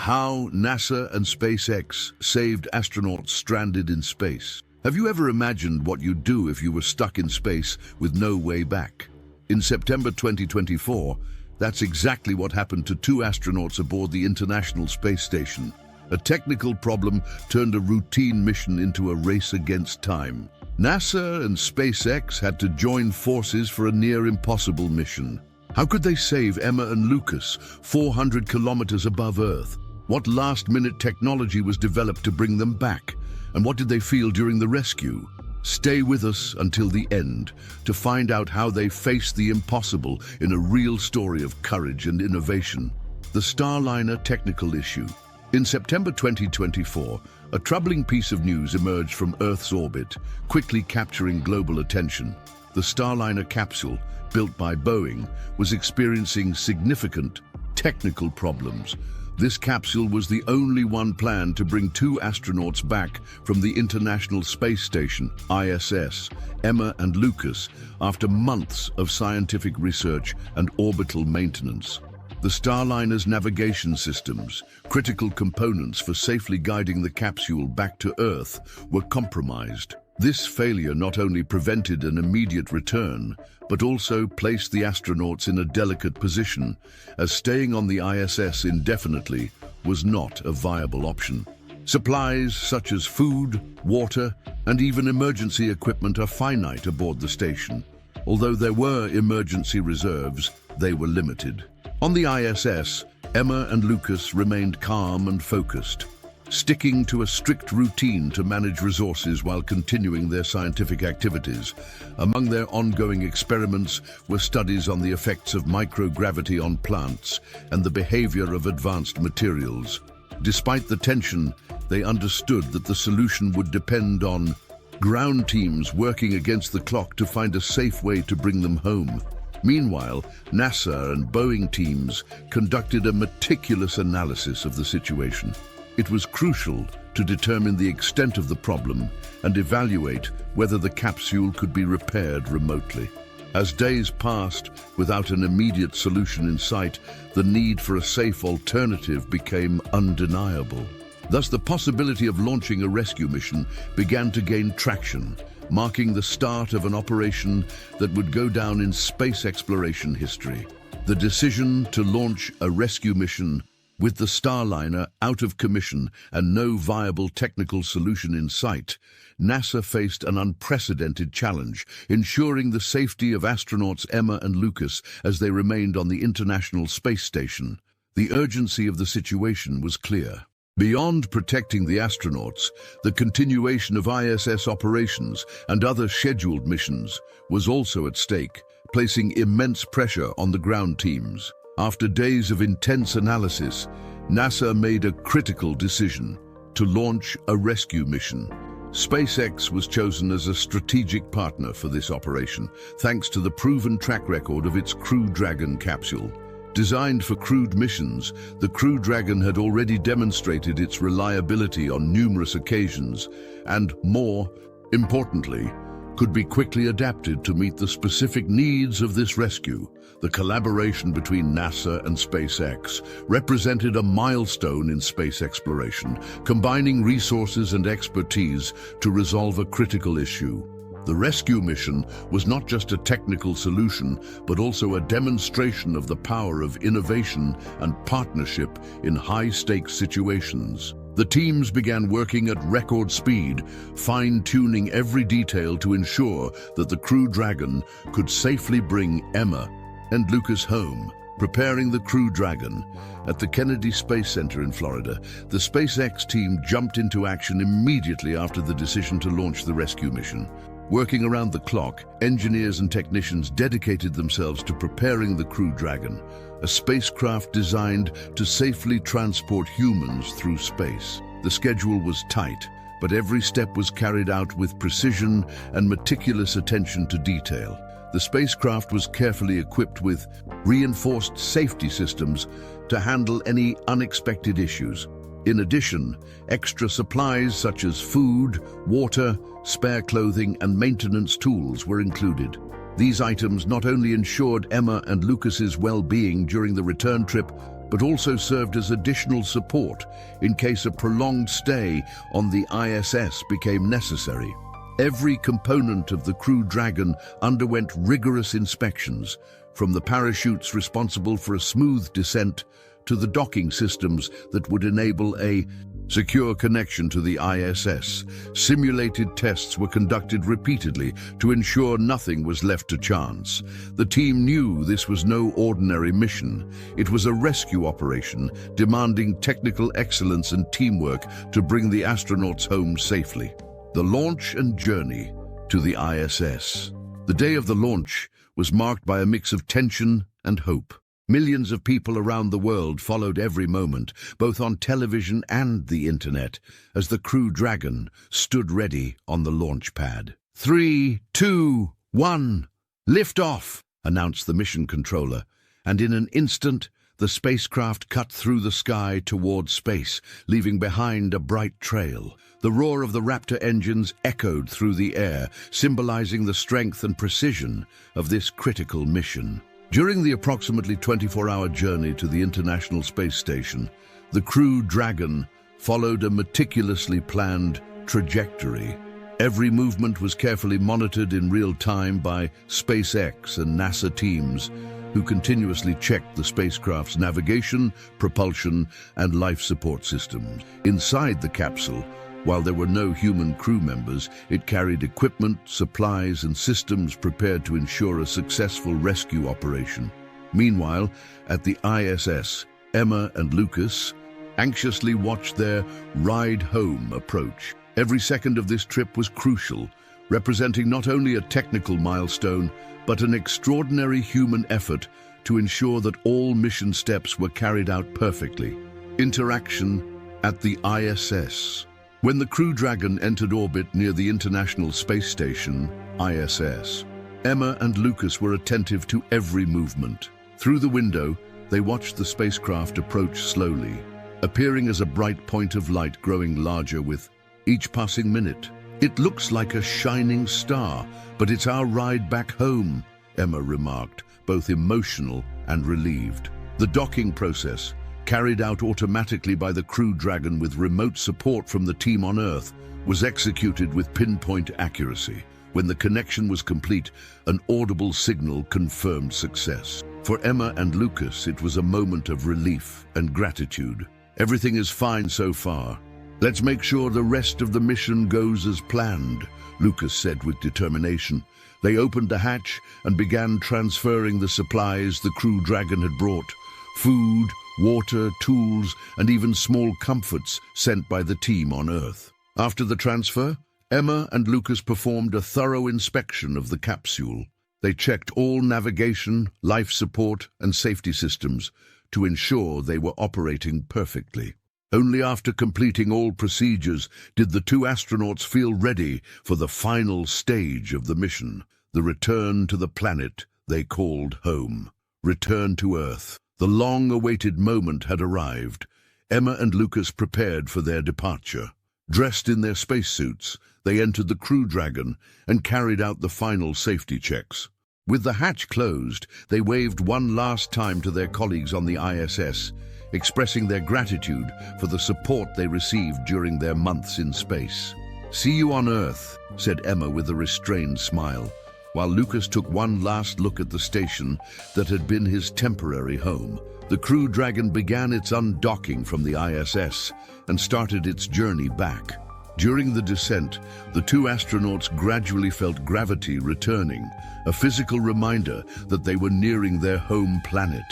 How NASA and SpaceX saved astronauts stranded in space. Have you ever imagined what you'd do if you were stuck in space with no way back? In September 2024, that's exactly what happened to two astronauts aboard the International Space Station. A technical problem turned a routine mission into a race against time. NASA and SpaceX had to join forces for a near-impossible mission. How could they save Emma and Lucas, 400 kilometers above Earth? What last-minute technology was developed to bring them back? And what did they feel during the rescue? Stay with us until the end to find out how they faced the impossible in a real story of courage and innovation. The Starliner technical issue. In September 2024, a troubling piece of news emerged from Earth's orbit, quickly capturing global attention. The Starliner capsule, built by Boeing, was experiencing significant technical problems. This capsule was the only one planned to bring two astronauts back from the International Space Station, ISS, Emma and Lucas, after months of scientific research and orbital maintenance. The Starliner's navigation systems, critical components for safely guiding the capsule back to Earth, were compromised. This failure not only prevented an immediate return, but also placed the astronauts in a delicate position, as staying on the ISS indefinitely was not a viable option. Supplies such as food, water, and even emergency equipment are finite aboard the station. Although there were emergency reserves, they were limited. On the ISS, Emma and Lucas remained calm and focused, sticking to a strict routine to manage resources while continuing their scientific activities. Among their ongoing experiments were studies on the effects of microgravity on plants and the behavior of advanced materials. Despite the tension, they understood that the solution would depend on ground teams working against the clock to find a safe way to bring them home. Meanwhile, NASA and Boeing teams conducted a meticulous analysis of the situation. It was crucial to determine the extent of the problem and evaluate whether the capsule could be repaired remotely. As days passed without an immediate solution in sight, the need for a safe alternative became undeniable. Thus, the possibility of launching a rescue mission began to gain traction, marking the start of an operation that would go down in space exploration history. The decision to launch a rescue mission with the Starliner out of commission and no viable technical solution in sight, NASA faced an unprecedented challenge, ensuring the safety of astronauts Emma and Lucas as they remained on the International Space Station. The urgency of the situation was clear. Beyond protecting the astronauts, the continuation of ISS operations and other scheduled missions was also at stake, placing immense pressure on the ground teams. After days of intense analysis, NASA made a critical decision to launch a rescue mission. SpaceX was chosen as a strategic partner for this operation, thanks to the proven track record of its Crew Dragon capsule. Designed for crewed missions, the Crew Dragon had already demonstrated its reliability on numerous occasions and, more importantly, could be quickly adapted to meet the specific needs of this rescue. The collaboration between NASA and SpaceX represented a milestone in space exploration, combining resources and expertise to resolve a critical issue. The rescue mission was not just a technical solution, but also a demonstration of the power of innovation and partnership in high-stakes situations. The teams began working at record speed, fine-tuning every detail to ensure that the Crew Dragon could safely bring Emma and Lucas home. Preparing the Crew Dragon at the Kennedy Space Center in Florida, the SpaceX team jumped into action immediately after the decision to launch the rescue mission. Working around the clock, engineers and technicians dedicated themselves to preparing the Crew Dragon, a spacecraft designed to safely transport humans through space. The schedule was tight, but every step was carried out with precision and meticulous attention to detail. The spacecraft was carefully equipped with reinforced safety systems to handle any unexpected issues. In addition, extra supplies such as food, water, spare clothing, and maintenance tools were included. These items not only ensured Emma and Lucas's well-being during the return trip, but also served as additional support in case a prolonged stay on the ISS became necessary. Every component of the Crew Dragon underwent rigorous inspections, from the parachutes responsible for a smooth descent to the docking systems that would enable a secure connection to the ISS. Simulated tests were conducted repeatedly to ensure nothing was left to chance. The team knew this was no ordinary mission. It was a rescue operation demanding technical excellence and teamwork to bring the astronauts home safely. The launch and journey to the ISS. The day of the launch was marked by a mix of tension and hope. Millions of people around the world followed every moment, both on television and the internet, as the Crew Dragon stood ready on the launch pad. 3, 2, 1, lift off, announced the mission controller, and in an instant, the spacecraft cut through the sky toward space, leaving behind a bright trail. The roar of the Raptor engines echoed through the air, symbolizing the strength and precision of this critical mission. During the approximately 24-hour journey to the International Space Station, the Crew Dragon followed a meticulously planned trajectory. Every movement was carefully monitored in real time by SpaceX and NASA teams, who continuously checked the spacecraft's navigation, propulsion, and life support systems. Inside the capsule, while there were no human crew members, it carried equipment, supplies, and systems prepared to ensure a successful rescue operation. Meanwhile, at the ISS, Emma and Lucas anxiously watched their ride home approach. Every second of this trip was crucial, representing not only a technical milestone, but an extraordinary human effort to ensure that all mission steps were carried out perfectly. Interaction at the ISS. When the Crew Dragon entered orbit near the International Space Station, ISS, Emma and Lucas were attentive to every movement. Through the window, they watched the spacecraft approach slowly, appearing as a bright point of light growing larger with each passing minute. "It looks like a shining star, but it's our ride back home," Emma remarked, both emotional and relieved. The docking process, carried out automatically by the Crew Dragon with remote support from the team on Earth, was executed with pinpoint accuracy. When the connection was complete, an audible signal confirmed success. For Emma and Lucas, it was a moment of relief and gratitude. "Everything is fine so far. Let's make sure the rest of the mission goes as planned," Lucas said with determination. They opened the hatch and began transferring the supplies the Crew Dragon had brought: food, water, tools, and even small comforts sent by the team on Earth. After the transfer, Emma and Lucas performed a thorough inspection of the capsule. They checked all navigation, life support, and safety systems to ensure they were operating perfectly. Only after completing all procedures did the two astronauts feel ready for the final stage of the mission, the return to the planet they called home. Return to Earth. The long-awaited moment had arrived. Emma and Lucas prepared for their departure. Dressed in their spacesuits, they entered the Crew Dragon and carried out the final safety checks. With the hatch closed, they waved one last time to their colleagues on the ISS, expressing their gratitude for the support they received during their months in space. "See you on Earth," said Emma with a restrained smile, while Lucas took one last look at the station that had been his temporary home. The Crew Dragon began its undocking from the ISS and started its journey back. During the descent, the two astronauts gradually felt gravity returning, a physical reminder that they were nearing their home planet.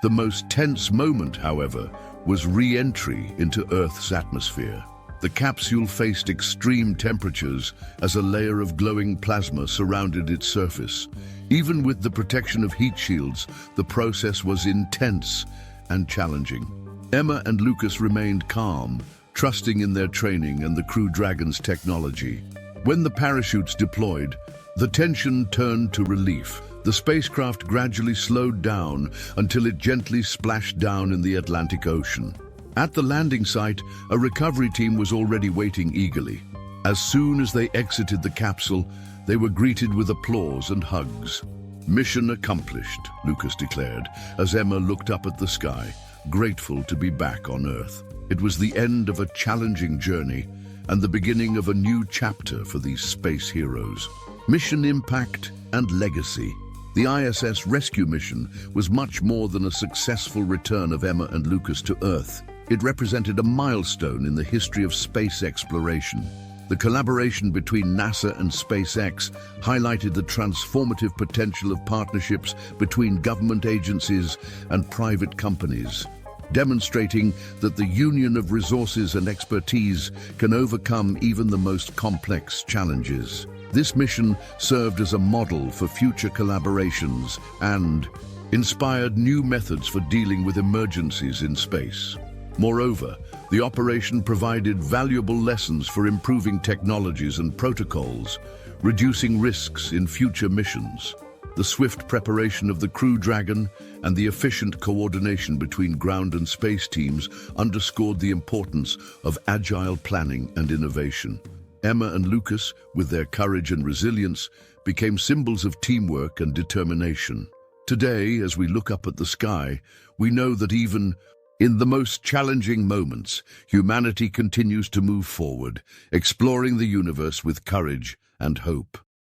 The most tense moment, however, was re-entry into Earth's atmosphere. The capsule faced extreme temperatures as a layer of glowing plasma surrounded its surface. Even with the protection of heat shields, the process was intense and challenging. Emma and Lucas remained calm, trusting in their training and the Crew Dragon's technology. When the parachutes deployed, the tension turned to relief. The spacecraft gradually slowed down until it gently splashed down in the Atlantic Ocean. At the landing site, a recovery team was already waiting eagerly. As soon as they exited the capsule, they were greeted with applause and hugs. "Mission accomplished," Lucas declared, as Emma looked up at the sky. grateful to be back on Earth. It was the end of a challenging journey and the beginning of a new chapter for these space heroes. Mission impact and legacy. The ISS rescue mission was much more than a successful return of Emma and Lucas to Earth. It represented a milestone in the history of space exploration. The collaboration between NASA and SpaceX highlighted the transformative potential of partnerships between government agencies and private companies, demonstrating that the union of resources and expertise can overcome even the most complex challenges. This mission served as a model for future collaborations and inspired new methods for dealing with emergencies in space. Moreover, the operation provided valuable lessons for improving technologies and protocols, reducing risks in future missions. The swift preparation of the Crew Dragon and the efficient coordination between ground and space teams underscored the importance of agile planning and innovation. Emma and Lucas, with their courage and resilience, became symbols of teamwork and determination. Today, as we look up at the sky, we know that even in the most challenging moments, humanity continues to move forward, exploring the universe with courage and hope.